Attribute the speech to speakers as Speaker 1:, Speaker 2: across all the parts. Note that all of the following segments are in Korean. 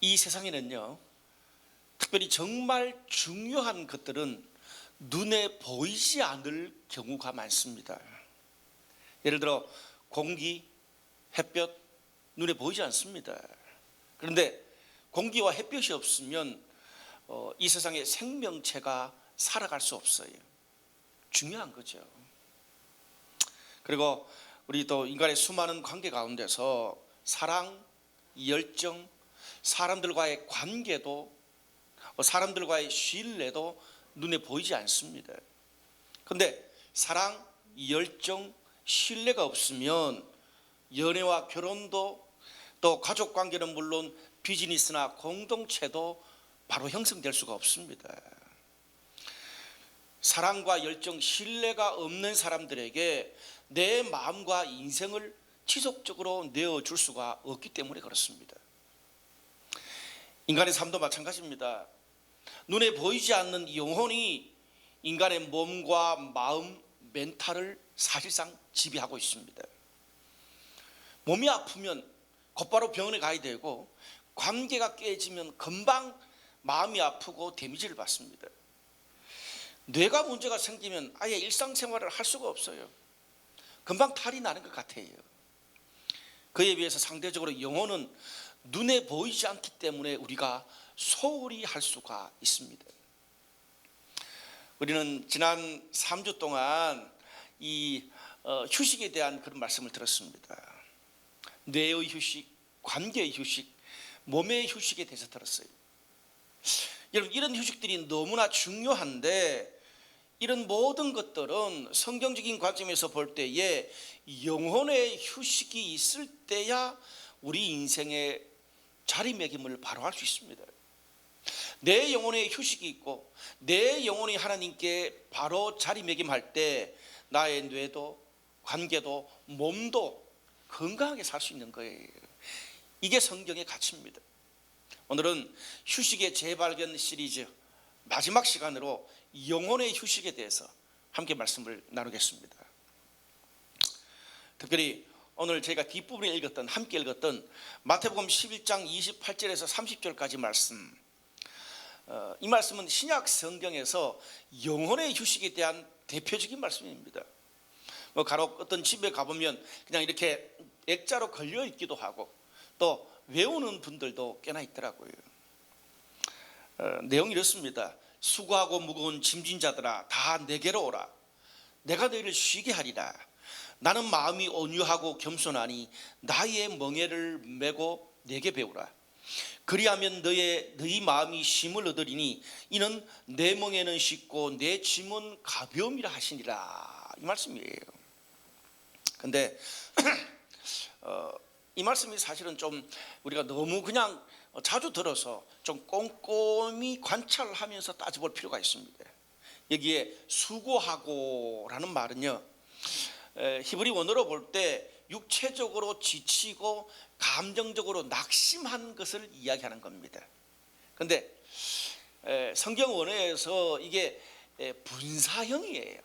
Speaker 1: 이 세상에는요, 특별히 정말 중요한 것들은 눈에 보이지 않을 경우가 많습니다. 예를 들어 공기, 햇볕, 눈에 보이지 않습니다. 그런데 공기와 햇볕이 없으면 이 세상에 생명체가 살아갈 수 없어요. 중요한 거죠. 그리고 우리 또 인간의 수많은 관계 가운데서 사랑, 열정, 사람들과의 관계도, 사람들과의 신뢰도 눈에 보이지 않습니다. 그런데 사랑, 열정, 신뢰가 없으면 연애와 결혼도, 또 가족 관계는 물론 비즈니스나 공동체도 바로 형성될 수가 없습니다. 사랑과 열정, 신뢰가 없는 사람들에게 내 마음과 인생을 지속적으로 내어줄 수가 없기 때문에 그렇습니다. 인간의 삶도 마찬가지입니다. 눈에 보이지 않는 영혼이 인간의 몸과 마음, 멘탈을 사실상 지배하고 있습니다. 몸이 아프면 곧바로 병원에 가야 되고, 관계가 깨지면 금방 마음이 아프고 데미지를 받습니다. 뇌가 문제가 생기면 아예 일상생활을 할 수가 없어요. 금방 탈이 나는 것 같아요. 그에 비해서 상대적으로 영혼은 눈에 보이지 않기 때문에 우리가 소홀히 할 수가 있습니다. 우리는 지난 3주 동안 이 휴식에 대한 그런 말씀을 들었습니다. 뇌의 휴식, 관계의 휴식, 몸의 휴식에 대해서 들었어요. 여러분, 이런 휴식들이 너무나 중요한데, 이런 모든 것들은 성경적인 관점에서 볼 때에 영혼의 휴식이 있을 때야 우리 인생의 자리매김을 바로 할 수 있습니다. 내 영혼의 휴식이 있고 내 영혼이 하나님께 바로 자리매김할 때 나의 뇌도, 관계도, 몸도 건강하게 살 수 있는 거예요. 이게 성경의 가치입니다. 오늘은 휴식의 재발견 시리즈 마지막 시간으로 영혼의 휴식에 대해서 함께 말씀을 나누겠습니다. 특별히 오늘 저희가 뒷부분에 함께 읽었던 마태복음 11장 28절에서 30절까지 말씀, 이 말씀은 신약 성경에서 영혼의 휴식에 대한 대표적인 말씀입니다. 간혹 어떤 집에 가보면 그냥 이렇게 액자로 걸려 있기도 하고 또 외우는 분들도 꽤나 있더라고요. 내용이 이렇습니다. 수고하고 무거운 짐진 자들아, 다 내게로 오라. 내가 너희를 쉬게 하리라. 나는 마음이 온유하고 겸손하니 나의 멍에를 메고 내게 배우라. 그리하면 너희 마음이 쉼을 얻으리니 이는 내 멍에는 쉽고 내 짐은 가벼움이라 하시니라. 이 말씀이에요. 근데 이 말씀이 사실은 좀 우리가 너무 그냥 자주 들어서 좀 꼼꼼히 관찰하면서 따져볼 필요가 있습니다. 여기에 수고하고 라는 말은요, 히브리 원어로 볼 때 육체적으로 지치고 감정적으로 낙심한 것을 이야기하는 겁니다. 그런데 성경 원어에서 이게 분사형이에요.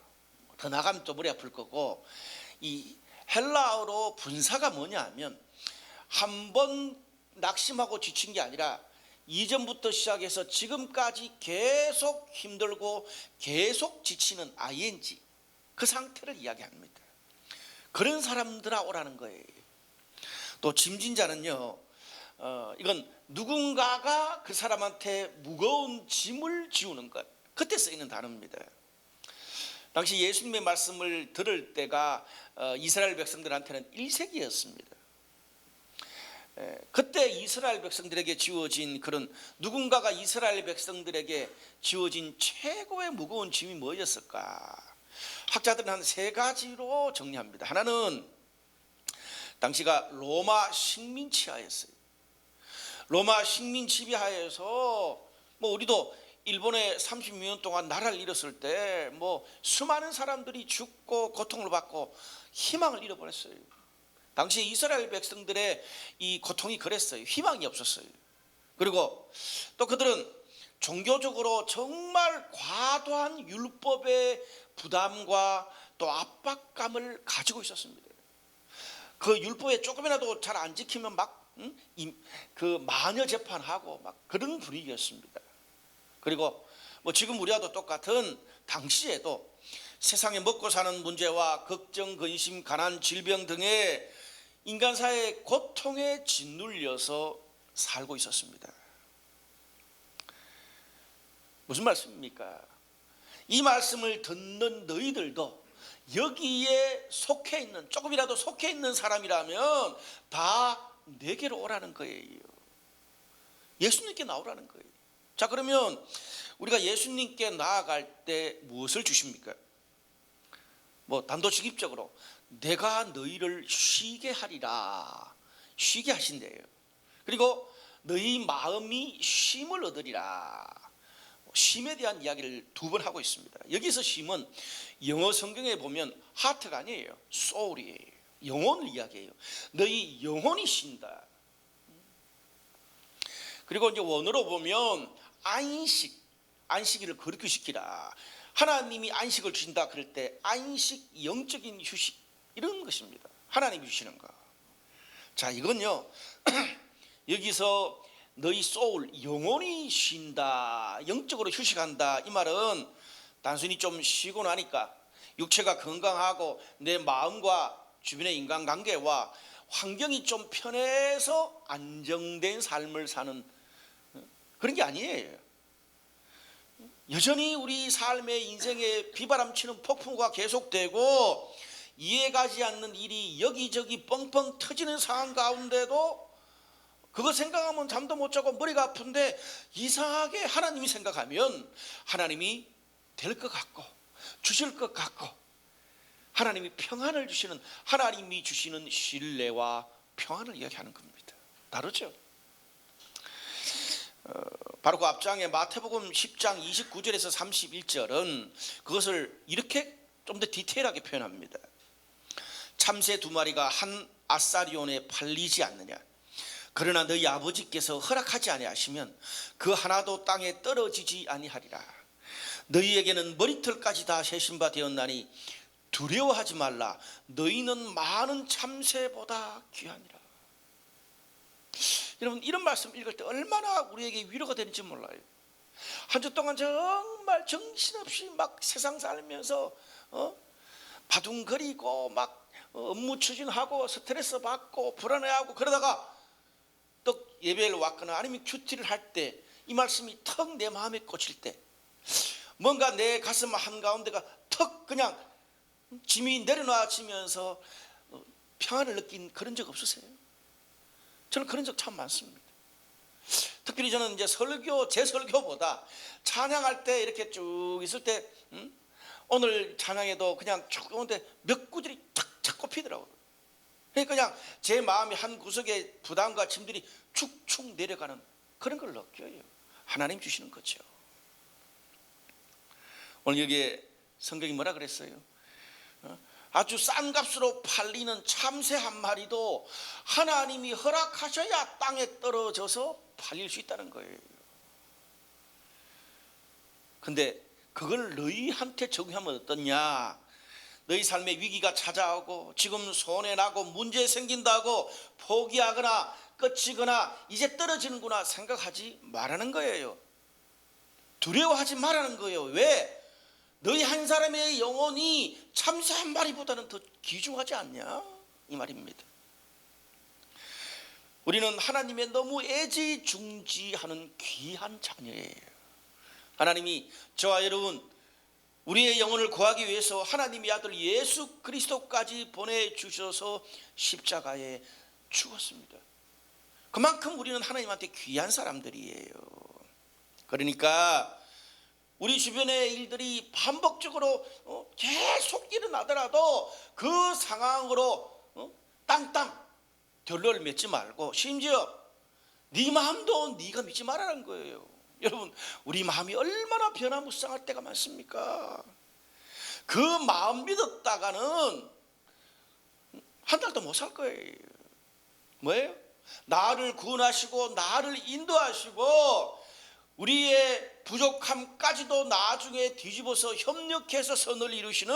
Speaker 1: 더 나가면 또 머리 아플 거고, 이 헬라어로 분사가 뭐냐 하면 한 번 낙심하고 지친 게 아니라 이전부터 시작해서 지금까지 계속 힘들고 계속 지치는 ing, 그 상태를 이야기합니다. 그런 사람들아 오라는 거예요. 또 짐진자는요, 이건 누군가가 그 사람한테 무거운 짐을 지우는 것, 그때 쓰이는 단어입니다. 당시 예수님의 말씀을 들을 때가 이스라엘 백성들한테는 1세기였습니다. 그때 이스라엘 백성들에게 지워진 그런, 누군가가 이스라엘 백성들에게 지워진 최고의 무거운 짐이 뭐였을까? 학자들은 한 3가지로 정리합니다. 하나는 당시가 로마 식민 치하였어요. 로마 식민 지배하에서 우리도 일본에 30년 동안 나라를 잃었을 때 수많은 사람들이 죽고 고통을 받고 희망을 잃어버렸어요. 당시 이스라엘 백성들의 이 고통이 그랬어요. 희망이 없었어요. 그리고 또 그들은 종교적으로 정말 과도한 율법의 부담과 또 압박감을 가지고 있었습니다. 그 율법에 조금이라도 잘 안 지키면 막 그 마녀 재판하고 막 그런 분위기였습니다. 그리고 뭐 지금 우리와도 똑같은 당시에도 세상에 먹고 사는 문제와 걱정, 근심, 가난, 질병 등의 인간사의 고통에 짓눌려서 살고 있었습니다. 무슨 말씀입니까? 이 말씀을 듣는 너희들도 여기에 속해 있는, 조금이라도 속해 있는 사람이라면 다 내게로 오라는 거예요. 예수님께 나오라는 거예요. 자, 그러면 우리가 예수님께 나아갈 때 무엇을 주십니까? 뭐 단도직입적으로 내가 너희를 쉬게 하리라, 쉬게 하신대요. 그리고 너희 마음이 쉼을 얻으리라. 쉼에 대한 이야기를 두 번 하고 있습니다. 여기서 쉼은 영어 성경에 보면 하트가 아니에요, 소울이에요. 영혼을 이야기해요. 너희 영혼이 쉰다. 그리고 이제 원어로 보면 안식일을 거룩시키라. 하나님이 안식을 주신다 그럴 때 안식, 영적인 휴식, 이런 것입니다. 하나님이 주시는 거. 자, 이건요 여기서 너희 소울, 영혼이 쉰다, 영적으로 휴식한다, 이 말은 단순히 좀 쉬고 나니까 육체가 건강하고 내 마음과 주변의 인간관계와 환경이 좀 편해서 안정된 삶을 사는 그런 게 아니에요. 여전히 우리 삶의 인생에 비바람치는 폭풍과 계속되고 이해가지 않는 일이 여기저기 뻥뻥 터지는 상황 가운데도 그거 생각하면 잠도 못 자고 머리가 아픈데 이상하게 하나님이 생각하면 하나님이 될 것 같고 주실 것 같고 하나님이 평안을 주시는, 하나님이 주시는 신뢰와 평안을 이야기하는 겁니다. 다르죠? 바로 그 앞장에 마태복음 10장 29절에서 31절은 그것을 이렇게 좀 더 디테일하게 표현합니다. 참새 두 마리가 한 아사리온에 팔리지 않느냐? 그러나 너희 아버지께서 허락하지 아니하시면 그 하나도 땅에 떨어지지 아니하리라. 너희에게는 머리털까지 다 세신 바 되었나니 두려워하지 말라. 너희는 많은 참새보다 귀하니라. 여러분, 이런 말씀 읽을 때 얼마나 우리에게 위로가 되는지 몰라요. 한 주 동안 정말 정신없이 막 세상 살면서 바둥거리고 막 업무 추진하고 스트레스 받고 불안해하고 그러다가 또 예배를 왔거나 아니면 큐티를 할 때 이 말씀이 턱 내 마음에 꽂힐 때 뭔가 내 가슴 한가운데가 턱 그냥 짐이 내려놔지면서 평안을 느낀 그런 적 없으세요? 저는 그런 적 참 많습니다. 특별히 저는 이제 제 설교보다 찬양할 때 이렇게 쭉 있을 때 오늘 찬양에도 그냥 쭉 오는데 몇 구절이 탁탁 꼽히더라고요. 그냥 제 마음이 한 구석에 부담과 짐들이 축축 내려가는 그런 걸 느껴요. 하나님 주시는 거죠. 오늘 여기에 성경이 뭐라 그랬어요? 아주 싼 값으로 팔리는 참새 한 마리도 하나님이 허락하셔야 땅에 떨어져서 팔릴 수 있다는 거예요. 근데 그걸 너희한테 적용하면 어떠냐? 너희 삶에 위기가 찾아오고 지금 손해나고 문제 생긴다고 포기하거나 끝이거나 이제 떨어지는구나 생각하지 말라는 거예요. 두려워하지 말라는 거예요. 왜? 너희 한 사람의 영혼이 참새 한 마리보다는 더 귀중하지 않냐? 이 말입니다. 우리는 하나님의 너무 애지중지하는 귀한 자녀예요. 하나님이 저와 여러분 우리의 영혼을 구하기 위해서 하나님의 아들 예수 그리스도까지 보내주셔서 십자가에 죽었습니다. 그만큼 우리는 하나님한테 귀한 사람들이에요. 그러니까 우리 주변의 일들이 반복적으로 계속 일어나더라도 그 상황으로 땅땅 결론을 맺지 말고 심지어 네 마음도 네가 믿지 말라는 거예요. 여러분, 우리 마음이 얼마나 변화무쌍할 때가 많습니까? 그 마음 믿었다가는 한 달도 못 살 거예요. 뭐예요? 나를 구원하시고 나를 인도하시고 우리의 부족함까지도 나중에 뒤집어서 협력해서 선을 이루시는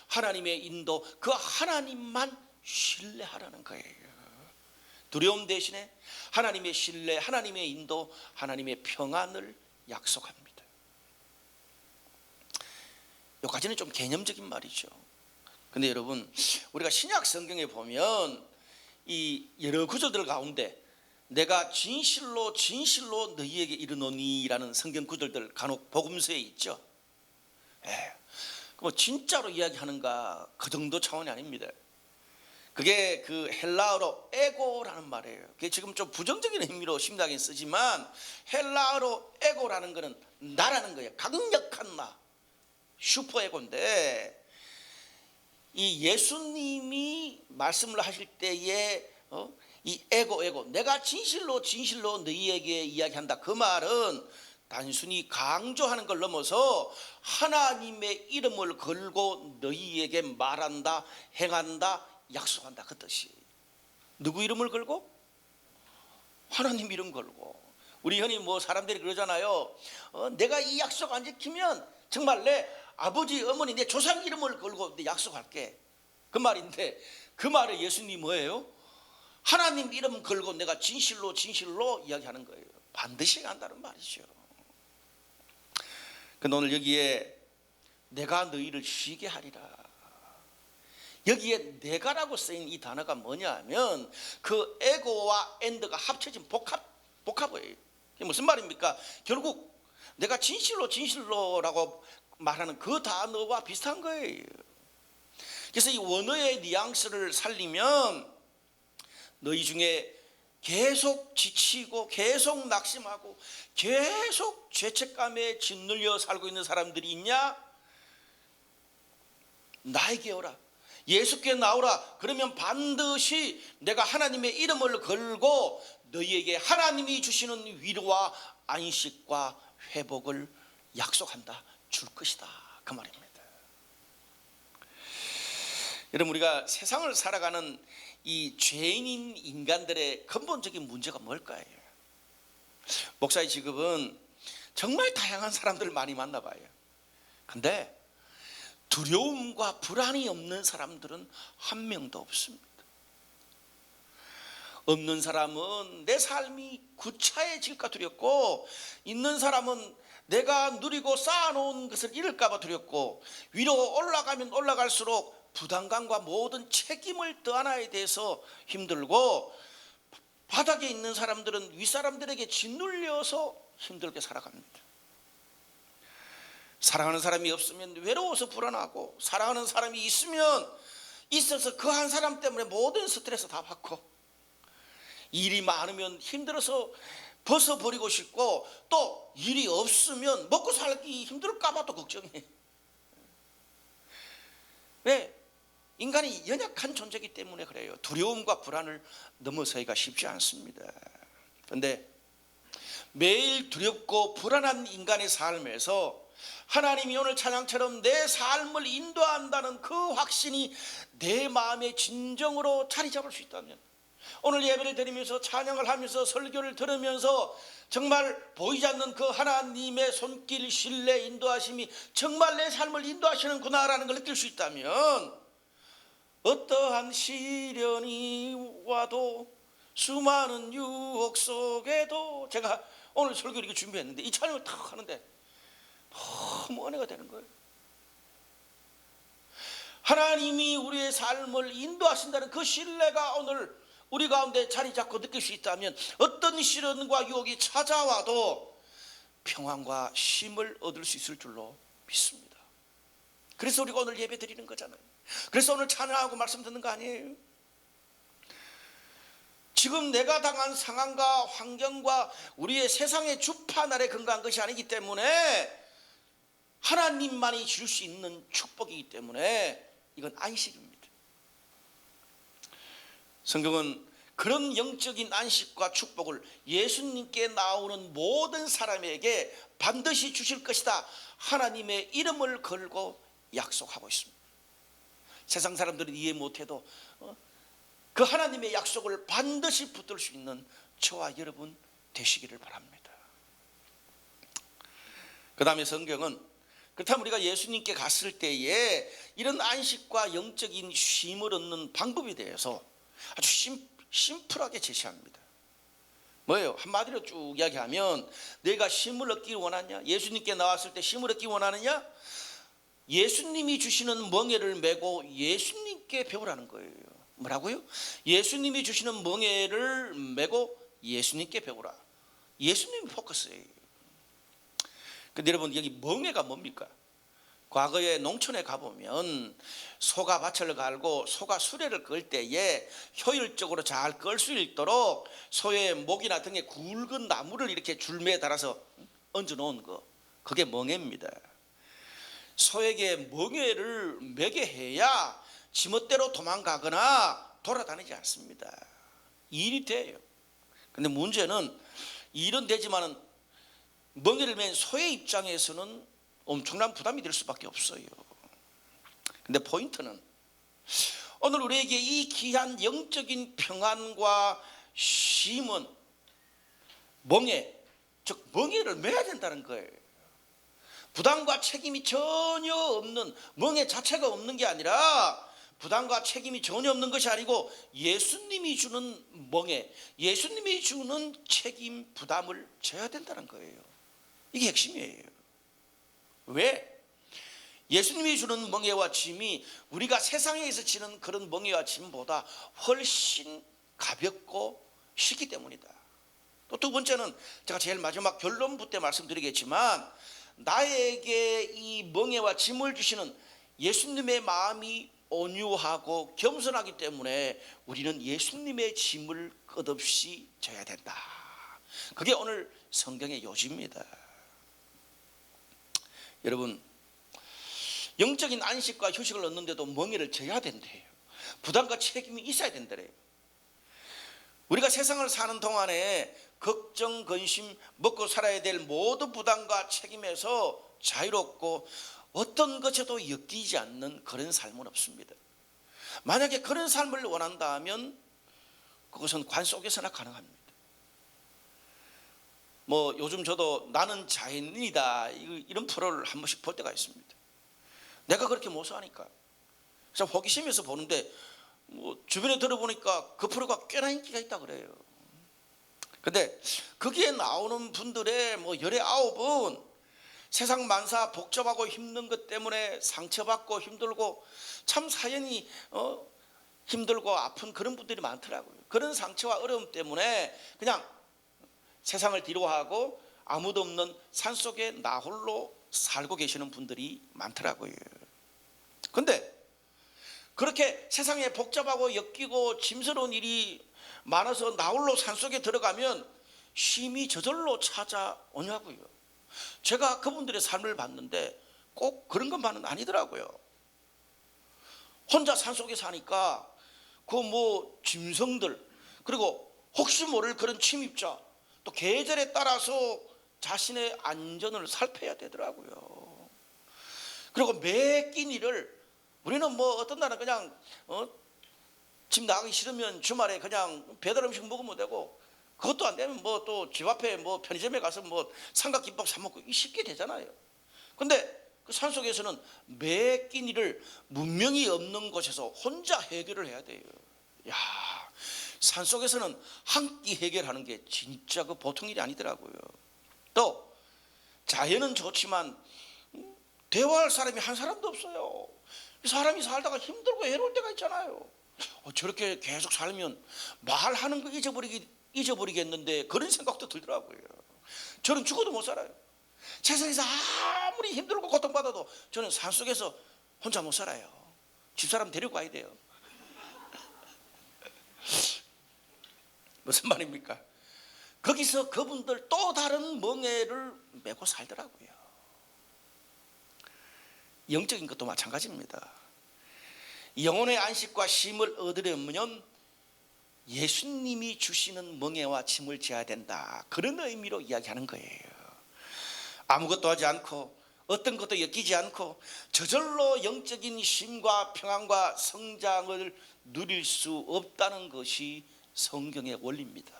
Speaker 1: 하나님의 인도, 그 하나님만 신뢰하라는 거예요. 두려움 대신에 하나님의 신뢰, 하나님의 인도, 하나님의 평안을 약속합니다. 여기까지는 좀 개념적인 말이죠. 근데 여러분, 우리가 신약 성경에 보면 이 여러 구절들 가운데 내가 진실로 진실로 너희에게 이르노니라는 성경 구절들 간혹 복음서에 있죠. 뭐 진짜로 이야기하는가 그 정도 차원이 아닙니다. 그게 그 헬라어로 에고라는 말이에요. 그게 지금 좀 부정적인 의미로 심하게 쓰지만 헬라어로 에고라는 거는 나라는 거예요. 강력한 나, 슈퍼에고인데 이 예수님이 말씀을 하실 때에 이 에고 내가 진실로 진실로 너희에게 이야기한다, 그 말은 단순히 강조하는 걸 넘어서 하나님의 이름을 걸고 너희에게 말한다, 행한다, 약속한다, 그 뜻이. 누구 이름을 걸고? 하나님 이름 걸고. 우리 흔히 뭐 사람들이 그러잖아요. 내가 이 약속 안 지키면 정말 내 아버지 어머니 내 조상 이름을 걸고 내 약속할게, 그 말인데 그 말에 예수님이 뭐예요? 하나님 이름 걸고 내가 진실로 진실로 이야기하는 거예요. 반드시 한다는 말이죠. 근데 오늘 여기에 내가 너희를 쉬게 하리라, 여기에 내가라고 쓰인 이 단어가 뭐냐 하면 그 에고와 엔드가 합쳐진 복합어예요. 이게 무슨 말입니까? 결국 내가 진실로 진실로라고 말하는 그 단어와 비슷한 거예요. 그래서 이 원어의 뉘앙스를 살리면 너희 중에 계속 지치고 계속 낙심하고 계속 죄책감에 짓눌려 살고 있는 사람들이 있냐? 나에게 오라, 예수께 나오라. 그러면 반드시 내가 하나님의 이름을 걸고 너희에게 하나님이 주시는 위로와 안식과 회복을 약속한다, 줄 것이다, 그 말입니다. 여러분, 우리가 세상을 살아가는 이 죄인인 인간들의 근본적인 문제가 뭘까요? 목사의 직업은 정말 다양한 사람들을 많이 만나봐요. 근데 두려움과 불안이 없는 사람들은 한 명도 없습니다. 없는 사람은 내 삶이 구차해질까 두렵고, 있는 사람은 내가 누리고 쌓아놓은 것을 잃을까 봐 두렵고, 위로 올라가면 올라갈수록 부담감과 모든 책임을 떠안아야 돼서 힘들고, 바닥에 있는 사람들은 윗사람들에게 짓눌려서 힘들게 살아갑니다. 사랑하는 사람이 없으면 외로워서 불안하고, 사랑하는 사람이 있어서 그 한 사람 때문에 모든 스트레스 다 받고, 일이 많으면 힘들어서 벗어버리고 싶고, 또 일이 없으면 먹고 살기 힘들까 봐 또 걱정해. 왜? 인간이 연약한 존재이기 때문에 그래요. 두려움과 불안을 넘어서기가 쉽지 않습니다. 그런데 매일 두렵고 불안한 인간의 삶에서 하나님이 오늘 찬양처럼 내 삶을 인도한다는 그 확신이 내 마음의 진정으로 자리 잡을 수 있다면, 오늘 예배를 드리면서 찬양을 하면서 설교를 들으면서 정말 보이지 않는 그 하나님의 손길, 신뢰, 인도하심이 정말 내 삶을 인도하시는구나라는 걸 느낄 수 있다면, 어떠한 시련이 와도 수많은 유혹 속에도, 제가 오늘 설교를 이렇게 준비했는데 이 찬양을 탁 하는데 너무 은혜가 되는 거예요. 하나님이 우리의 삶을 인도하신다는 그 신뢰가 오늘 우리 가운데 자리 잡고 느낄 수 있다면, 어떤 시련과 유혹이 찾아와도 평안과 쉼을 얻을 수 있을 줄로 믿습니다. 그래서 우리가 오늘 예배 드리는 거잖아요. 그래서 오늘 찬양하고 말씀 듣는 거 아니에요? 지금 내가 당한 상황과 환경과 우리의 세상의 주판 아래 근거한 것이 아니기 때문에, 하나님만이 줄 수 있는 축복이기 때문에 이건 안식입니다. 성경은 그런 영적인 안식과 축복을 예수님께 나오는 모든 사람에게 반드시 주실 것이다, 하나님의 이름을 걸고 약속하고 있습니다. 세상 사람들은 이해 못해도 그 하나님의 약속을 반드시 붙들 수 있는 저와 여러분 되시기를 바랍니다. 그 다음에 성경은, 그렇다면 우리가 예수님께 갔을 때에 이런 안식과 영적인 쉼을 얻는 방법에 대해서 아주 심플하게 제시합니다. 뭐예요? 한마디로 쭉 이야기하면 내가 쉼을 얻기 원하냐? 예수님께 나왔을 때 쉼을 얻기 원하느냐? 예수님이 주시는 멍에를 메고 예수님께 배우라는 거예요. 뭐라고요? 예수님이 주시는 멍에를 메고 예수님께 배우라. 예수님이 포커스예요. 근데 여러분, 여기 멍에가 뭡니까? 과거에 농촌에 가보면 소가 밭을 갈고 소가 수레를 끌 때에 효율적으로 잘 끌 수 있도록 소의 목이나 등에 굵은 나무를 이렇게 줄매에 달아서 얹어 놓은 거, 그게 멍에입니다. 소에게 멍에를 매게 해야 지멋대로 도망가거나 돌아다니지 않습니다. 일이 돼요. 근데 문제는 일은 되지만은 멍에를 맨 소의 입장에서는 엄청난 부담이 될 수밖에 없어요. 근데 포인트는 오늘 우리에게 이 귀한 영적인 평안과 쉼은 멍에, 즉 멍에를 매야 된다는 거예요. 부담과 책임이 전혀 없는, 멍에 자체가 없는 게 아니라 부담과 책임이 전혀 없는 것이 아니고 예수님이 주는 멍에, 예수님이 주는 책임, 부담을 져야 된다는 거예요. 이게 핵심이에요. 왜? 예수님이 주는 멍에와 짐이 우리가 세상에서 지는 그런 멍에와 짐보다 훨씬 가볍고 쉽기 때문이다. 또 두 번째는 제가 제일 마지막 결론부 때 말씀드리겠지만, 나에게 이 멍에와 짐을 주시는 예수님의 마음이 온유하고 겸손하기 때문에 우리는 예수님의 짐을 끝없이 져야 된다. 그게 오늘 성경의 요지입니다. 여러분, 영적인 안식과 휴식을 얻는데도 멍에를 져야 된대요. 부담과 책임이 있어야 된대요. 우리가 세상을 사는 동안에 걱정, 근심, 먹고 살아야 될 모든 부담과 책임에서 자유롭고 어떤 것에도 엮이지 않는 그런 삶은 없습니다. 만약에 그런 삶을 원한다면 그것은 관 속에서나 가능합니다. 뭐 요즘 저도 나는 자연인이다 이런 프로를 한 번씩 볼 때가 있습니다. 내가 그렇게 못 사니까 그래서 호기심에서 보는데 뭐 주변에 들어보니까 그 프로가 꽤나 인기가 있다 그래요. 근데 거기에 나오는 분들의 뭐 19은 세상 만사 복잡하고 힘든 것 때문에 상처받고 힘들고 참 사연이 힘들고 아픈 그런 분들이 많더라고요. 그런 상처와 어려움 때문에 그냥 세상을 뒤로하고 아무도 없는 산속에 나 홀로 살고 계시는 분들이 많더라고요. 근데 그렇게 세상에 복잡하고 엮이고 짐스러운 일이 많아서 나 홀로 산속에 들어가면 쉼이 저절로 찾아오냐고요. 제가 그분들의 삶을 봤는데 꼭 그런 것만은 아니더라고요. 혼자 산속에 사니까 그 뭐 짐승들, 그리고 혹시 모를 그런 침입자, 또 계절에 따라서 자신의 안전을 살펴야 되더라고요. 그리고 매 끼니를 우리는 뭐 어떤 날은 그냥 집 나가기 싫으면 주말에 그냥 배달 음식 먹으면 되고, 그것도 안 되면 뭐 또 집 앞에 뭐 편의점에 가서 뭐 삼각김밥 사 먹고 쉽게 되잖아요. 근데 그 산속에서는 매 끼니를 문명이 없는 곳에서 혼자 해결을 해야 돼요. 야, 산속에서는 한 끼 해결하는 게 진짜 그 보통 일이 아니더라고요. 또 자연은 좋지만 대화할 사람이 한 사람도 없어요. 사람이 살다가 힘들고 해로울 때가 있잖아요. 저렇게 계속 살면 말하는 거 잊어버리겠는데 그런 생각도 들더라고요. 저는 죽어도 못 살아요. 세상에서 아무리 힘들고 고통받아도 저는 산속에서 혼자 못 살아요. 집사람 데리고 가야 돼요. 무슨 말입니까? 거기서 그분들 또 다른 멍에를 메고 살더라고요. 영적인 것도 마찬가지입니다. 영혼의 안식과 쉼을 얻으려면 예수님이 주시는 멍에와 짐을 져야 된다, 그런 의미로 이야기하는 거예요. 아무것도 하지 않고 어떤 것도 엮이지 않고 저절로 영적인 쉼과 평안과 성장을 누릴 수 없다는 것이 성경의 원리입니다.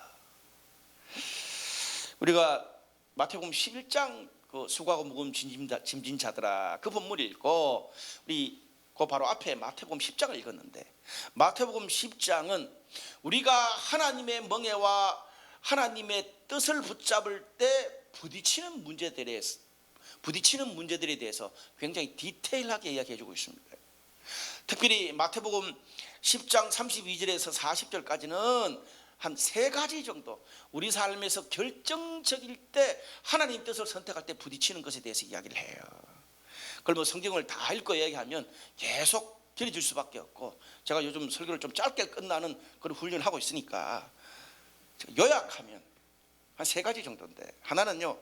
Speaker 1: 우리가 마태복음 11장 그 수고하고 무거운 짐진 자들아, 그 본문을 읽고 우리 그 바로 앞에 마태복음 10장을 읽었는데, 마태복음 10장은 우리가 하나님의 멍에와 하나님의 뜻을 붙잡을 때 부딪히는 문제들에 대해서 굉장히 디테일하게 이야기해주고 있습니다. 특별히 마태복음 10장 32절에서 40절까지는 한 3가지 정도 우리 삶에서 결정적일 때 하나님 뜻을 선택할 때 부딪히는 것에 대해서 이야기를 해요. 그걸 뭐 성경을 다 읽고 이야기하면 계속 길어질 수밖에 없고, 제가 요즘 설교를 좀 짧게 끝나는 그런 훈련을 하고 있으니까 요약하면 한 3가지 정도인데, 하나는요,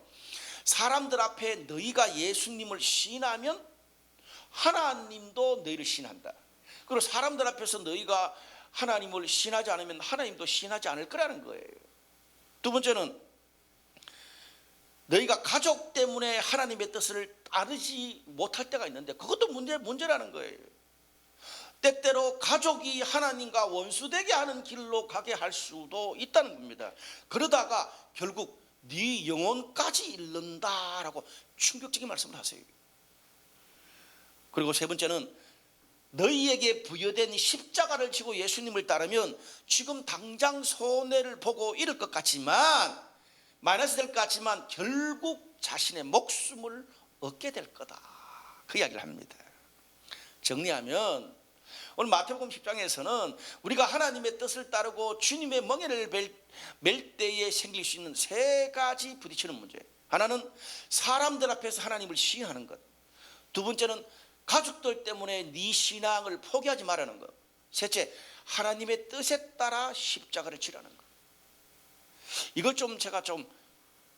Speaker 1: 사람들 앞에 너희가 예수님을 시인하면 하나님도 너희를 시인한다. 그리고 사람들 앞에서 너희가 하나님을 시인하지 않으면 하나님도 시인하지 않을 거라는 거예요. 두 번째는 너희가 가족 때문에 하나님의 뜻을 따르지 못할 때가 있는데 그것도 문제라는 거예요. 때때로 가족이 하나님과 원수되게 하는 길로 가게 할 수도 있다는 겁니다. 그러다가 결국 네 영혼까지 잃는다라고 충격적인 말씀을 하세요. 그리고 3번째는 너희에게 부여된 십자가를 지고 예수님을 따르면 지금 당장 손해를 보고 잃을 것 같지만, 마이너스 될 것 같지만 결국 자신의 목숨을 얻게 될 거다, 그 이야기를 합니다. 정리하면 오늘 마태복음 10장에서는 우리가 하나님의 뜻을 따르고 주님의 멍에를 맬 때에 생길 수 있는 3가지 부딪히는 문제. 하나는 사람들 앞에서 하나님을 시인하는 것. 두 번째는 가족들 때문에 네 신앙을 포기하지 말라는 것. 셋째, 하나님의 뜻에 따라 십자가를 지라는 것. 이걸 제가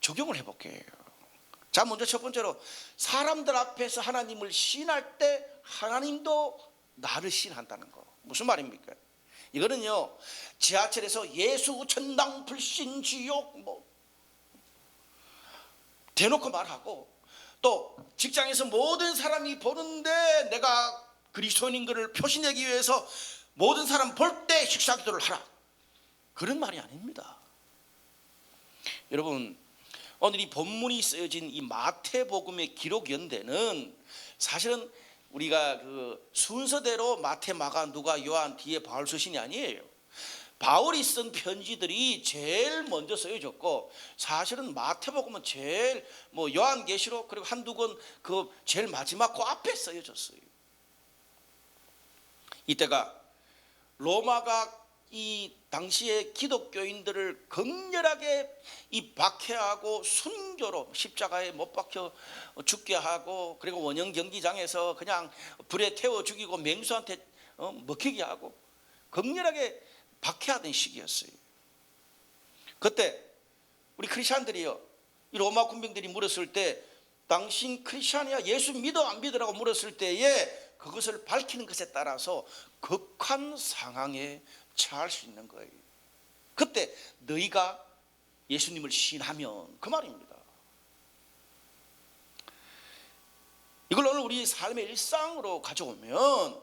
Speaker 1: 적용을 해볼게요. 자, 먼저 첫 번째로 사람들 앞에서 하나님을 시인할 때 하나님도 나를 시인한다는 거. 무슨 말입니까? 이거는요, 지하철에서 예수 천당 불신 지옥 대놓고 말하고, 또 직장에서 모든 사람이 보는데 내가 그리스도인인 것을 표시내기 위해서 모든 사람 볼 때 식사기도를 하라, 그런 말이 아닙니다. 여러분, 오늘 이 본문이 쓰여진 이 마태복음의 기록 연대는 사실은 우리가 그 순서대로 마태, 마가, 누가, 요한 뒤에 바울 서신이 아니에요. 바울이 쓴 편지들이 제일 먼저 쓰여졌고, 사실은 마태복음은 제일 요한계시록 그리고 한두 권 그 제일 마지막 그 앞에 쓰여졌어요. 이때가 로마가 이 당시의 기독교인들을 극렬하게 이 박해하고 순교로 십자가에 못 박혀 죽게 하고, 그리고 원형 경기장에서 그냥 불에 태워 죽이고 맹수한테 먹히게 하고 극렬하게 박해하던 시기였어요. 그때 우리 크리스찬들이요, 이 로마 군병들이 물었을 때 당신 크리스찬이야, 예수 믿어 안 믿으라고 물었을 때에 그것을 밝히는 것에 따라서 극한 상황에 처할 수 있는 거예요. 그때 너희가 예수님을 시인하면, 그 말입니다. 이걸 오늘 우리 삶의 일상으로 가져오면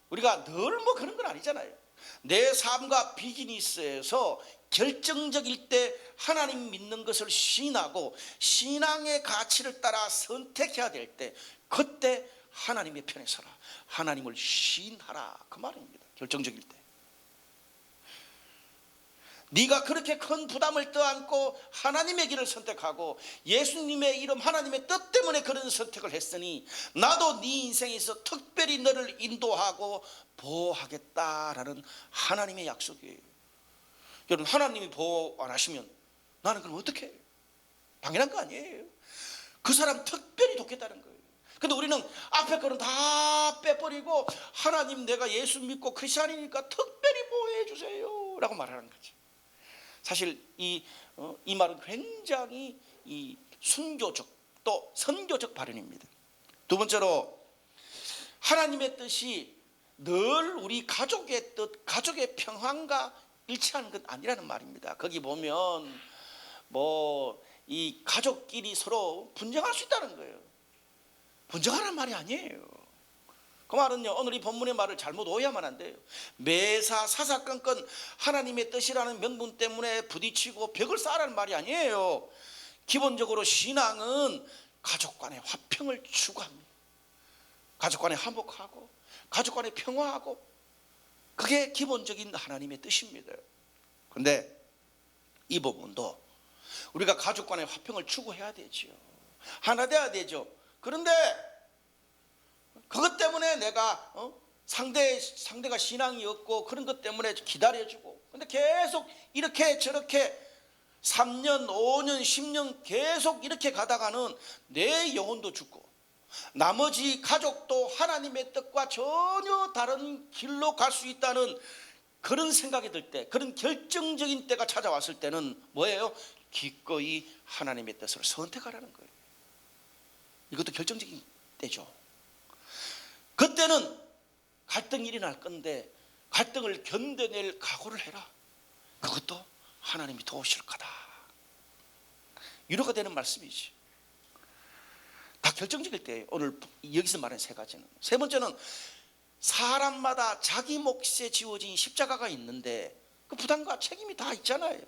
Speaker 1: 우리가 늘 그런 건 아니잖아요. 내 삶과 비즈니스에서 결정적일 때 하나님 믿는 것을 시인하고 신앙의 가치를 따라 선택해야 될 때, 그때 하나님의 편에 서라, 하나님을 시인하라, 그 말입니다. 결정적일 때 네가 그렇게 큰 부담을 떠안고 하나님의 길을 선택하고 예수님의 이름, 하나님의 뜻 때문에 그런 선택을 했으니 나도 네 인생에서 특별히 너를 인도하고 보호하겠다라는 하나님의 약속이에요. 여러분, 하나님이 보호 안 하시면 나는 그럼 어떻게 해요? 당연한 거 아니에요. 그 사람 특별히 돕겠다는 거예요. 근데 우리는 앞에 거는 다 빼버리고 하나님, 내가 예수 믿고 크리스찬이니까 특별히 보호해 주세요 라고 말하는 거죠. 사실 이 말은 굉장히 이 순교적 또 선교적 발언입니다. 두 번째로, 하나님의 뜻이 늘 우리 가족의 뜻, 가족의 평안과 일치하는 것 아니라는 말입니다. 거기 보면 이 가족끼리 서로 분쟁할 수 있다는 거예요. 분쟁하라는 말이 아니에요. 그 말은요, 오늘 이 본문의 말을 잘못 오해하면 안 돼요. 매사 사사건건 하나님의 뜻이라는 명분 때문에 부딪히고 벽을 쌓으라는 말이 아니에요. 기본적으로 신앙은 가족 간의 화평을 추구합니다. 가족 간에 화목하고 가족 간에 평화하고, 그게 기본적인 하나님의 뜻입니다. 그런데 이 부분도 우리가 가족 간의 화평을 추구해야 되죠. 하나 돼야 되죠. 그런데 그것 때문에 내가 상대가 신앙이 없고 그런 것 때문에 기다려주고, 근데 계속 이렇게 저렇게 3년, 5년, 10년 계속 이렇게 가다가는 내 영혼도 죽고 나머지 가족도 하나님의 뜻과 전혀 다른 길로 갈 수 있다는 그런 생각이 들 때, 그런 결정적인 때가 찾아왔을 때는 뭐예요? 기꺼이 하나님의 뜻을 선택하라는 거예요. 이것도 결정적인 때죠. 그때는 갈등이 일어날 건데 갈등을 견뎌낼 각오를 해라. 그것도 하나님이 도우실 거다. 위로가 되는 말씀이지. 다 결정적일 때예요. 오늘 여기서 말하는 세 가지는. 세 번째는 사람마다 자기 몫에 지워진 십자가가 있는데 그 부담과 책임이 다 있잖아요.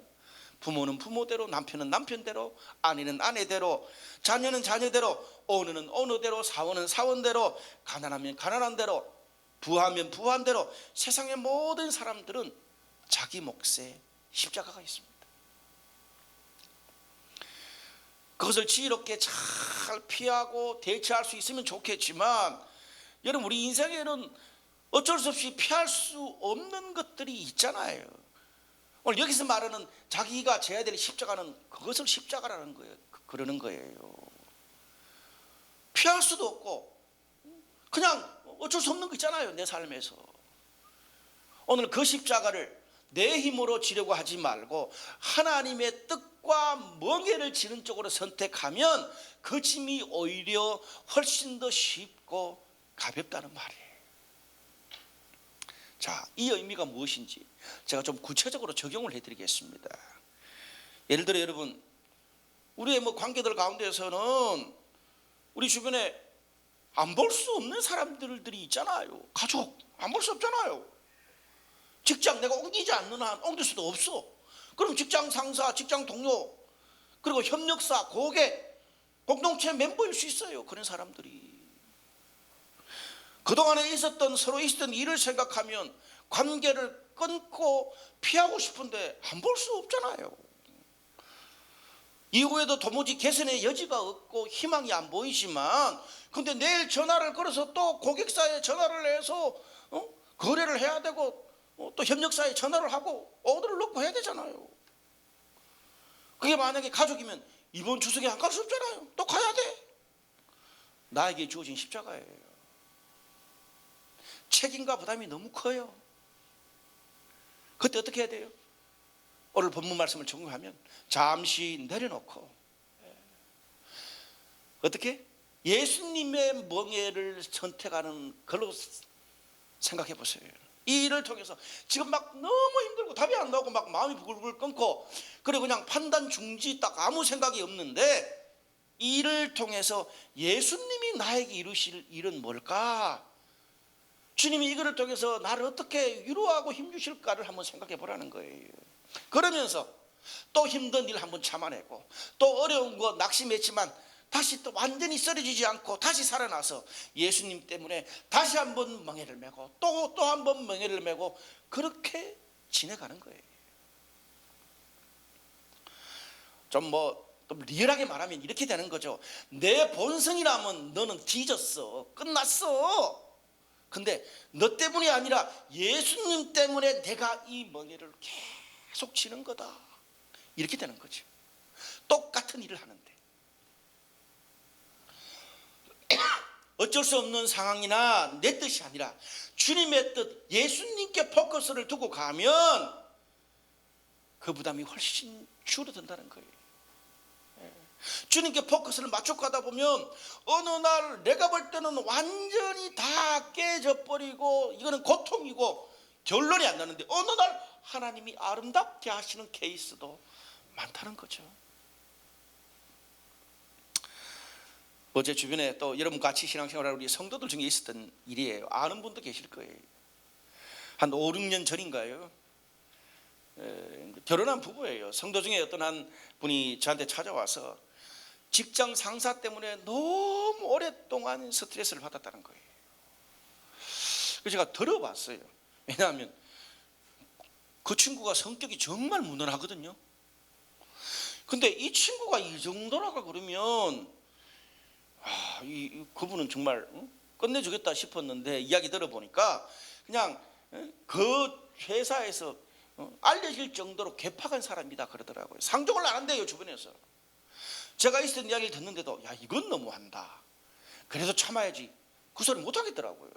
Speaker 1: 부모는 부모대로, 남편은 남편대로, 아내는 아내대로, 자녀는 자녀대로, 어느는 어느대로, 사원은 사원대로, 가난하면 가난한 대로, 부하면 부한대로, 세상의 모든 사람들은 자기 몫에 십자가가 있습니다. 그것을 지혜롭게 잘 피하고 대처할 수 있으면 좋겠지만, 여러분 우리 인생에는 어쩔 수 없이 피할 수 없는 것들이 있잖아요. 오늘 여기서 말하는 자기가 져야 될 십자가는 그것을 십자가라는 거예요. 그러는 거예요. 피할 수도 없고 그냥 어쩔 수 없는 거 있잖아요, 내 삶에서. 오늘 그 십자가를 내 힘으로 지려고 하지 말고 하나님의 뜻과 멍에를 지는 쪽으로 선택하면 그 짐이 오히려 훨씬 더 쉽고 가볍다는 말이에요. 자, 이 의미가 무엇인지 제가 좀 구체적으로 적용을 해드리겠습니다. 예를 들어 여러분, 우리의 관계들 가운데서는 우리 주변에 안 볼 수 없는 사람들이 있잖아요. 가족 안 볼 수 없잖아요. 직장 내가 옮기지 않는 한 옮길 수도 없어. 그럼 직장 상사, 직장 동료, 그리고 협력사, 고객, 공동체 멤버일 수 있어요. 그런 사람들이 그동안에 서로 있었던 일을 생각하면 관계를 끊고 피하고 싶은데 안 볼 수 없잖아요. 이후에도 도무지 개선의 여지가 없고 희망이 안 보이지만, 근데 내일 전화를 걸어서 또 고객사에 전화를 해서 거래를 해야 되고, 또 협력사에 전화를 하고 오더를 넣고 해야 되잖아요. 그게 만약에 가족이면 이번 추석에 안 갈 수 없잖아요. 또 가야 돼. 나에게 주어진 십자가예요. 책임과 부담이 너무 커요. 그때 어떻게 해야 돼요? 오늘 본문 말씀을 적용하면 잠시 내려놓고 어떻게? 예수님의 멍에를 선택하는 걸로 생각해 보세요. 이 일을 통해서 지금 막 너무 힘들고 답이 안 나오고 막 마음이 부글부글 끓고, 그리고 그냥 판단 중지 딱 아무 생각이 없는데, 이 일을 통해서 예수님이 나에게 이루실 일은 뭘까? 주님이 이거를 통해서 나를 어떻게 위로하고 힘주실까를 한번 생각해 보라는 거예요. 그러면서 또 힘든 일 한번 참아내고, 또 어려운 거 낙심했지만 다시 또 완전히 쓰러지지 않고 다시 살아나서 예수님 때문에 다시 한번 멍에를 메고 또 한번 멍에를 메고 그렇게 지내가는 거예요. 좀 리얼하게 말하면 이렇게 되는 거죠. 내 본성이라면 너는 뒤졌어, 끝났어. 근데 너 때문이 아니라 예수님 때문에 내가 이 멍에를 계속 지는 거다. 이렇게 되는 거죠. 똑같은 일을 하는데 어쩔 수 없는 상황이나 내 뜻이 아니라 주님의 뜻, 예수님께 포커스를 두고 가면 그 부담이 훨씬 줄어든다는 거예요. 주님께 포커스를 맞추고 가다 보면 어느 날 내가 볼 때는 완전히 다 깨져버리고 이거는 고통이고 결론이 안 나는데, 어느 날 하나님이 아름답게 하시는 케이스도 많다는 거죠. 제 주변에 또 여러분 같이 신앙생활하는 우리 성도들 중에 있었던 일이에요. 아는 분도 계실 거예요. 한 5, 6년 전인가요? 결혼한 부부예요. 성도 중에 어떤 한 분이 저한테 찾아와서 직장 상사 때문에 너무 오랫동안 스트레스를 받았다는 거예요. 그래서 제가 들어봤어요. 왜냐하면 그 친구가 성격이 정말 무난하거든요. 근데 이 친구가 이 정도라고 그러면 그분은 정말 끝내주겠다 싶었는데, 이야기 들어보니까 그냥 그 회사에서 알려질 정도로 괴팍한 사람이다 그러더라고요. 상종을 안 한대요, 주변에서. 제가 있었던 이야기를 듣는데도 야, 이건 너무한다, 그래도 참아야지, 그 소리 못 하겠더라고요.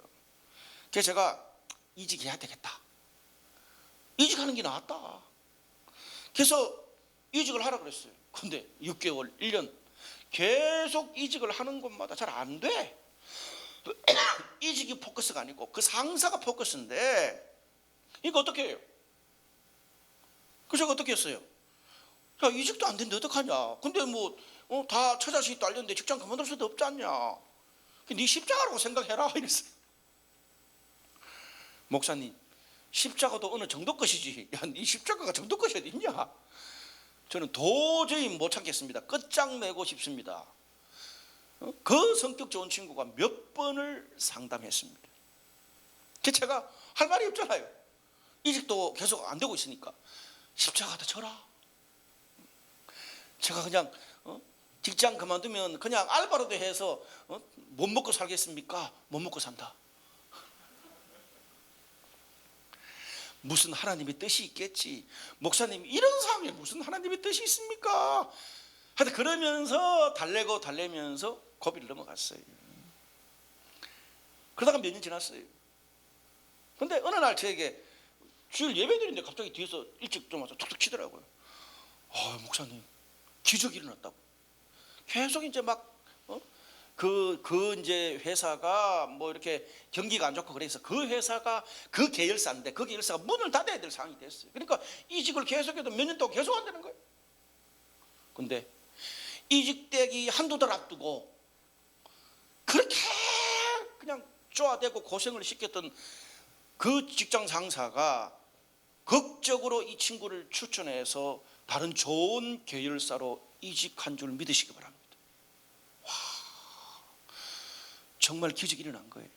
Speaker 1: 그래서 제가 이직해야 되겠다, 이직하는 게 나았다. 그래서 이직을 하라 그랬어요. 근데 6개월, 1년 계속 이직을 하는 곳마다 잘 안 돼. 이직이 포커스가 아니고 그 상사가 포커스인데, 이거 어떻게 해요? 그래서 제가 어떻게 했어요? 야, 이직도 안 되는데 어떡하냐. 근데 뭐 다 처자식이 딸렸는데 직장 그만둘 수도 없지 않냐. 네 십자가라고 생각해라 이랬어요. 목사님, 십자가도 어느 정도 것이지, 야, 네 십자가가 정도 것이 어디 있냐. 저는 도저히 못 참겠습니다. 끝장내고 싶습니다. 그 성격 좋은 친구가 몇 번을 상담했습니다. 제가 할 말이 없잖아요. 이직도 계속 안 되고 있으니까 십자가도 져라. 제가 그냥 직장 그만두면 그냥 알바라도 해서 못 먹고 살겠습니까? 못 먹고 산다. 무슨 하나님의 뜻이 있겠지. 목사님, 이런 상황에 무슨 하나님의 뜻이 있습니까? 하여튼 그러면서 달래면서 고비를 넘어갔어요. 그러다가 몇 년 지났어요. 근데 어느 날 저에게 주일 예배드리는데 갑자기 뒤에서 일찍 좀 와서 툭툭 치더라고요. 목사님, 기적이 일어났다고. 계속 이제 막 이제 회사가 뭐 이렇게 경기가 안 좋고 그래서 그 회사가 그 계열사인데 그 계열사가 문을 닫아야 될 상황이 됐어요. 그러니까 이직을 계속해도 몇 년 동안 계속 안 되는 거예요. 근데 이직되기 한두 달 앞두고 그렇게 그냥 쪼아대고 고생을 시켰던 그 직장 상사가 극적으로 이 친구를 추천해서 다른 좋은 계열사로 이직한 줄 믿으시기 바랍니다. 와, 정말 기적이 일어난 거예요.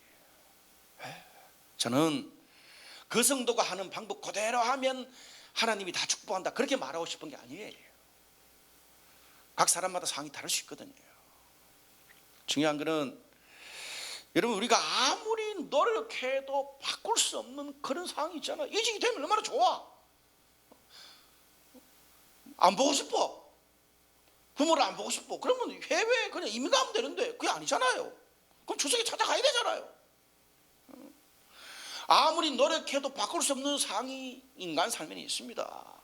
Speaker 1: 저는 그 성도가 하는 방법 그대로 하면 하나님이 다 축복한다, 그렇게 말하고 싶은 게 아니에요. 각 사람마다 상황이 다를 수 있거든요. 중요한 거는 여러분, 우리가 아무리 노력해도 바꿀 수 없는 그런 상황이 있잖아요. 이직이 되면 얼마나 좋아. 안 보고 싶어. 부모를 안 보고 싶어. 그러면 해외에 그냥 이민 가면 되는데 그게 아니잖아요. 그럼 주석에 찾아가야 되잖아요. 아무리 노력해도 바꿀 수 없는 상황이 인간 삶에 있습니다.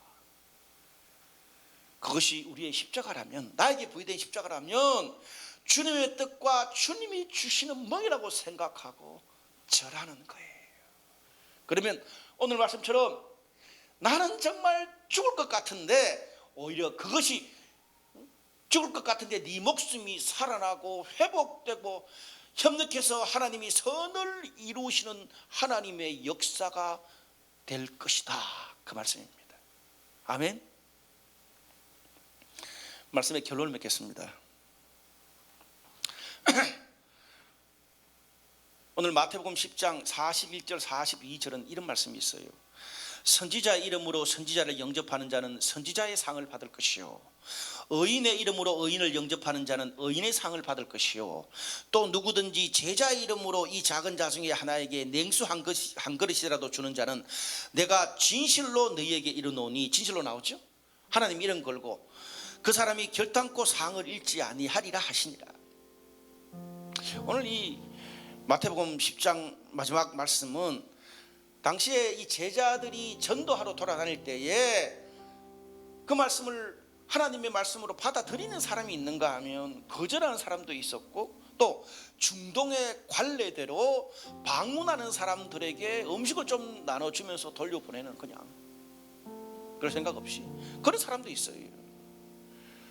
Speaker 1: 그것이 우리의 십자가라면, 나에게 부여된 십자가라면 주님의 뜻과 주님이 주시는 멍이라고 생각하고 절하는 거예요. 그러면 오늘 말씀처럼 나는 정말 죽을 것 같은데, 오히려 그것이 죽을 것 같은데 네 목숨이 살아나고 회복되고 협력해서 하나님이 선을 이루시는 하나님의 역사가 될 것이다, 그 말씀입니다. 아멘. 말씀의 결론을 맺겠습니다. 오늘 마태복음 10장 41절 42절은 이런 말씀이 있어요. 선지자 이름으로 선지자를 영접하는 자는 선지자의 상을 받을 것이요, 의인의 이름으로 의인을 영접하는 자는 의인의 상을 받을 것이요, 또 누구든지 제자 이름으로 이 작은 자 중에 하나에게 냉수 한 그릇이라도 주는 자는 내가 진실로 너희에게 이르노니, 진실로 나오죠? 하나님 이름 걸고 그 사람이 결단코 상을 잃지 아니하리라 하시니라. 오늘 이 마태복음 10장 마지막 말씀은 당시에 이 제자들이 전도하러 돌아다닐 때에 그 말씀을 하나님의 말씀으로 받아들이는 사람이 있는가 하면 거절하는 사람도 있었고, 또 중동의 관례대로 방문하는 사람들에게 음식을 좀 나눠주면서 돌려보내는, 그냥 그럴 생각 없이 그런 사람도 있어요.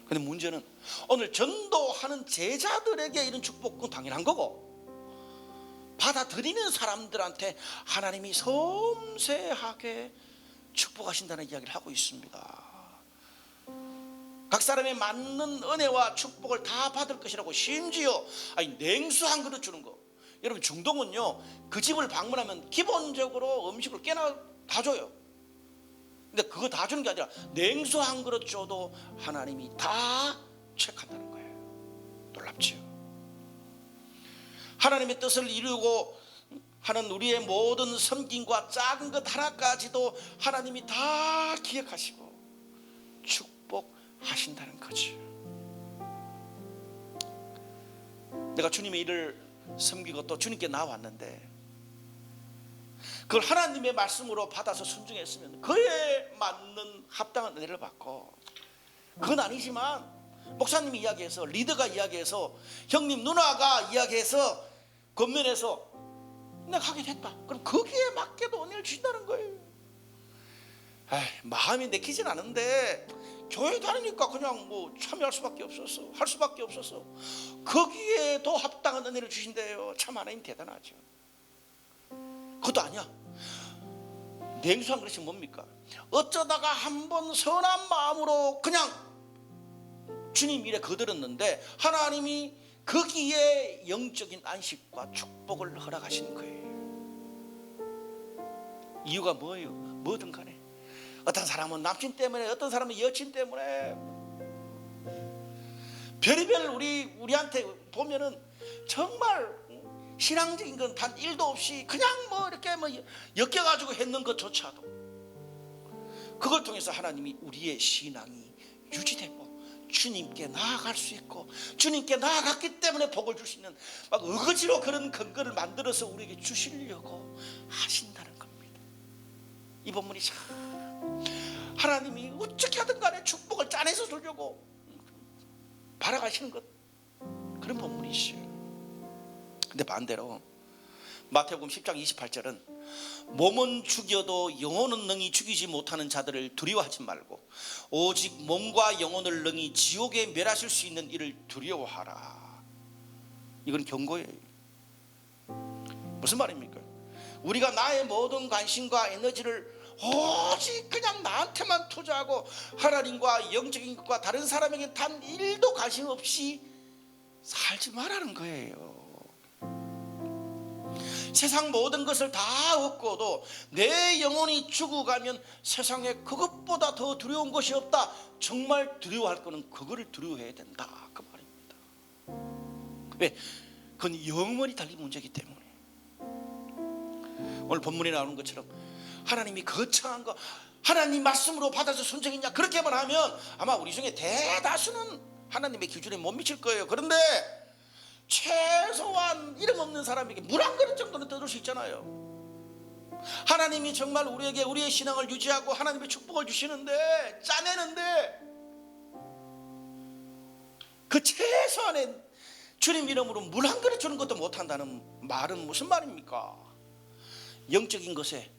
Speaker 1: 근데 문제는 오늘 전도하는 제자들에게 이런 축복은 당연한 거고, 받아들이는 사람들한테 하나님이 섬세하게 축복하신다는 이야기를 하고 있습니다. 각 사람에 맞는 은혜와 축복을 다 받을 것이라고, 심지어 냉수 한 그릇 주는 거, 여러분 중동은요 그 집을 방문하면 기본적으로 음식을 꽤나 다 줘요. 근데 그거 다 주는 게 아니라 냉수 한 그릇 줘도 하나님이 다 체크한다는 거예요. 놀랍지요. 하나님의 뜻을 이루고 하는 우리의 모든 섬김과 작은 것 하나까지도 하나님이 다 기억하시고 축복하신다는 거죠. 내가 주님의 일을 섬기고 또 주님께 나왔는데 그걸 하나님의 말씀으로 받아서 순종했으면 그에 맞는 합당한 은혜를 받고, 그건 아니지만 목사님이 이야기해서, 리더가 이야기해서, 형님 누나가 이야기해서 겉면에서 내가 하게 됐다, 그럼 거기에 맞게도 은혜를 주신다는 거예요. 마음이 내키진 않은데 교회 다니니까 그냥 뭐 참여할 수밖에 없었어, 할 수밖에 없었어. 거기에 더 합당한 은혜를 주신대요. 참 하나님 대단하죠. 그것도 아니야. 냉수한 그릇이 뭡니까? 어쩌다가 한번 선한 마음으로 그냥 주님 일에 거들었는데 하나님이 거기에 영적인 안식과 축복을 허락하시는 거예요. 이유가 뭐예요? 뭐든 간에 어떤 사람은 남친 때문에, 어떤 사람은 여친 때문에, 별의별 우리한테 보면은 정말 신앙적인 건 단 1도 없이 그냥 뭐 이렇게 뭐 엮여가지고 했는 것조차도 그걸 통해서 하나님이 우리의 신앙이 유지되고 주님께 나아갈 수 있고, 주님께 나아갔기 때문에 복을 줄 수 있는 막 어거지로 그런 근거를 만들어서 우리에게 주시려고 하신다는 겁니다. 이 본문이 참 하나님이 어떻게 하든 간에 축복을 짜내서 주려고 바라가시는 것, 그런 본문이시죠. 근데 반대로 마태복음 10장 28절은 몸은 죽여도 영혼은 능히 죽이지 못하는 자들을 두려워하지 말고 오직 몸과 영혼을 능히 지옥에 멸하실 수 있는 이를 두려워하라. 이건 경고예요. 무슨 말입니까? 우리가 나의 모든 관심과 에너지를 오직 그냥 나한테만 투자하고 하나님과 영적인 것과 다른 사람에게 단 1도 관심 없이 살지 말라는 거예요. 세상 모든 것을 다 얻고도 내 영혼이 죽어가면 세상에 그것보다 더 두려운 것이 없다. 정말 두려워할 거는 그거를 두려워해야 된다, 그 말입니다. 왜? 그건 영원히 달린 문제이기 때문에. 오늘 본문에 나오는 것처럼 하나님이 거창한 거 하나님 말씀으로 받아서 순종했냐, 그렇게만 하면 아마 우리 중에 대다수는 하나님의 기준에 못 미칠 거예요. 그런데 최소한 이름 없는 사람에게 물 한 그릇 정도는 떠줄 수 있잖아요. 하나님이 정말 우리에게 우리의 신앙을 유지하고 하나님의 축복을 주시는데, 짜내는데 그 최소한의 주님 이름으로 물 한 그릇 주는 것도 못한다는 말은 무슨 말입니까? 영적인 것에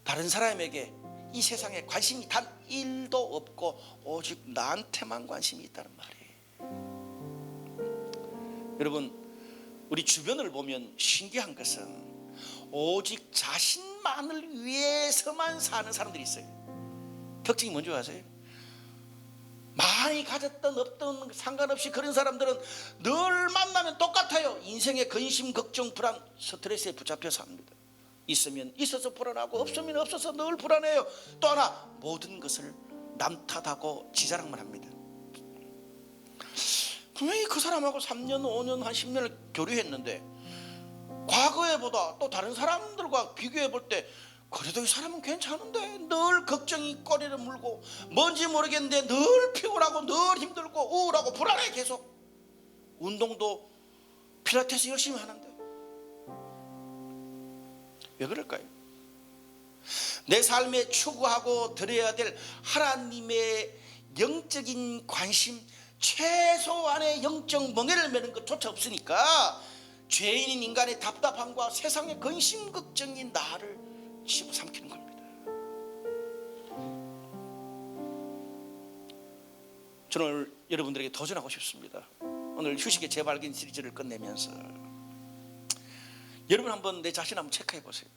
Speaker 1: 다른 사람에게 이 세상에 관심이 단 1도 없고 오직 나한테만 관심이 있다는 말이에요. 여러분, 우리 주변을 보면 신기한 것은 오직 자신만을 위해서만 사는 사람들이 있어요. 특징이 뭔지 아세요? 많이 가졌던 없던 상관없이 그런 사람들은 늘 만나면 똑같아요. 인생의 근심, 걱정, 불안, 스트레스에 붙잡혀 삽니다. 있으면 있어서 불안하고 없으면 없어서 늘 불안해요. 또 하나, 모든 것을 남 탓하고 지자랑만 합니다. 분명히 그 사람하고 3년, 5년, 한 10년을 교류했는데 과거에보다 또 다른 사람들과 비교해 볼 때 그래도 이 사람은 괜찮은데 늘 걱정이 꼬리를 물고 뭔지 모르겠는데 늘 피곤하고 늘 힘들고 우울하고 불안해. 계속 운동도 필라테스 열심히 하는데 왜 그럴까요? 내 삶에 추구하고 드려야 될 하나님의 영적인 관심, 최소한의 영적 멍에를 매는 것조차 없으니까 죄인인 인간의 답답함과 세상의 근심 걱정이 나를 집어삼키는 겁니다. 저는 오늘 여러분들에게 도전하고 싶습니다. 오늘 휴식의 재발견 시리즈를 끝내면서 여러분 한번 내 자신 한번 체크해 보세요.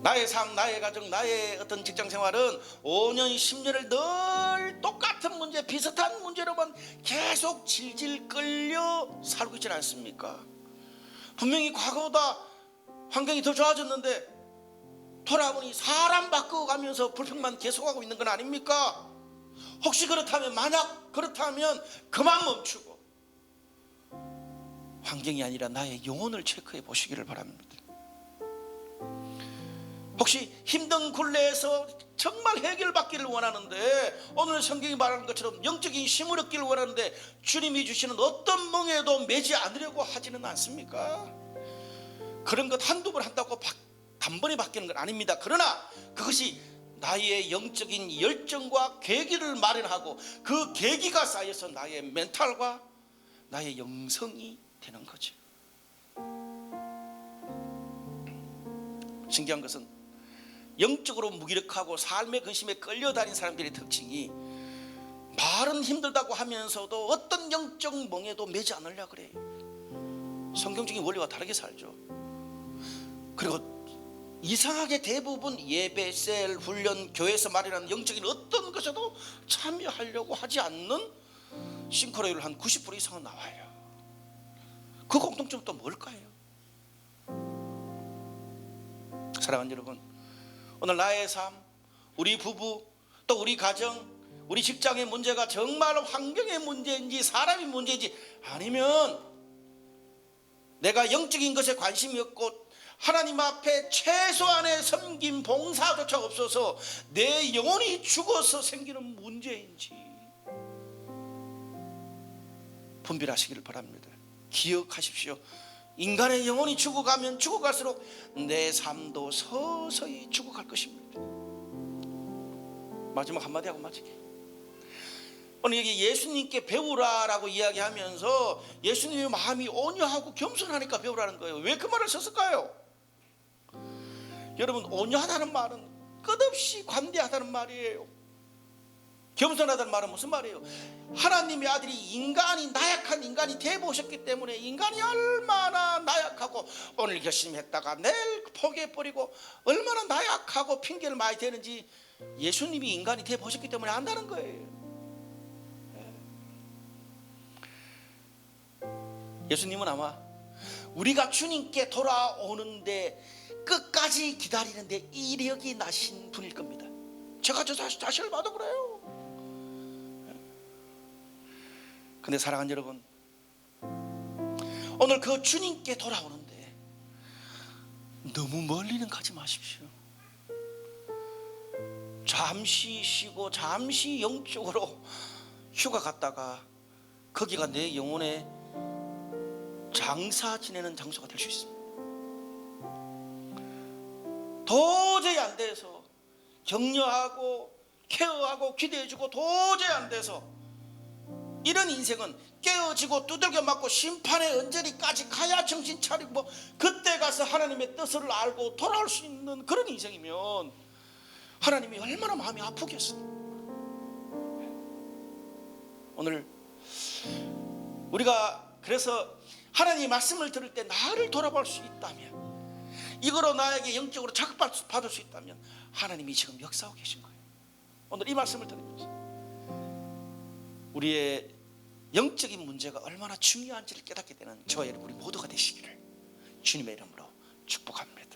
Speaker 1: 나의 삶, 나의 가정, 나의 어떤 직장 생활은 5년, 10년을 늘 똑같은 문제, 비슷한 문제로만 계속 질질 끌려 살고 있지 않습니까? 분명히 과거보다 환경이 더 좋아졌는데 돌아보니 사람 바꿔가면서 불평만 계속하고 있는 건 아닙니까? 혹시 그렇다면, 만약 그렇다면 그만 멈추고 환경이 아니라 나의 영혼을 체크해 보시기를 바랍니다. 혹시 힘든 굴레에서 정말 해결받기를 원하는데, 오늘 성경이 말하는 것처럼 영적인 힘을 얻기를 원하는데 주님이 주시는 어떤 멍에도 매지 않으려고 하지는 않습니까? 그런 것 한두 번 한다고 단번에 바뀌는 건 아닙니다. 그러나 그것이 나의 영적인 열정과 계기를 마련하고 그 계기가 쌓여서 나의 멘탈과 나의 영성이 되는 거죠. 신기한 것은 영적으로 무기력하고 삶의 근심에 끌려다닌 사람들의 특징이 말은 힘들다고 하면서도 어떤 영적 멍에도 매지 않으려고 그래요. 성경적인 원리와 다르게 살죠. 그리고 이상하게 대부분 예배, 셀, 훈련, 교회에서 마련하는 영적인 어떤 것에도 참여하려고 하지 않는 싱크로율 한 90% 이상은 나와요. 그 공통점은 또 뭘까요? 사랑하는 여러분, 오늘 나의 삶, 우리 부부, 또 우리 가정, 우리 직장의 문제가 정말 환경의 문제인지 사람의 문제인지, 아니면 내가 영적인 것에 관심이 없고 하나님 앞에 최소한의 섬김 봉사조차 없어서 내 영혼이 죽어서 생기는 문제인지 분별하시기를 바랍니다. 기억하십시오. 인간의 영혼이 죽어가면 죽어갈수록 내 삶도 서서히 죽어갈 것입니다. 마지막 한마디 하고 마치기. 오늘 여기 예수님께 배우라라고 이야기하면서 예수님의 마음이 온유하고 겸손하니까 배우라는 거예요. 왜 그 말을 썼을까요? 여러분, 온유하다는 말은 끝없이 관대하다는 말이에요. 겸손하다는 말은 무슨 말이에요? 하나님의 아들이 인간이, 나약한 인간이 되보셨기 때문에 인간이 얼마나 나약하고 오늘 결심했다가 내일 포기해버리고 얼마나 나약하고 핑계를 많이 대는지 예수님이 인간이 되보셨기 때문에 안다는 거예요. 예수님은 아마 우리가 주님께 돌아오는데 끝까지 기다리는데 이력이 나신 분일 겁니다. 제가 저 자신을 봐도 그래요. 근데 사랑하는 여러분, 오늘 그 주님께 돌아오는데 너무 멀리는 가지 마십시오. 잠시 쉬고 잠시 영적으로 휴가 갔다가 거기가 내 영혼의 장사 지내는 장소가 될 수 있습니다. 도저히 안 돼서 격려하고 케어하고 기대해주고 도저히 안 돼서 이런 인생은 깨어지고 두들겨 맞고 심판의 언저리까지 가야 정신 차리고 그때 가서 하나님의 뜻을 알고 돌아올 수 있는 그런 인생이면 하나님이 얼마나 마음이 아프겠어요. 오늘 우리가 그래서 하나님의 말씀을 들을 때 나를 돌아볼 수 있다면, 이거로 나에게 영적으로 자극받을 수 있다면 하나님이 지금 역사하고 계신 거예요. 오늘 이 말씀을 들으면서 우리의 영적인 문제가 얼마나 중요한지를 깨닫게 되는 저와 여러분 우리 모두가 되시기를 주님의 이름으로 축복합니다.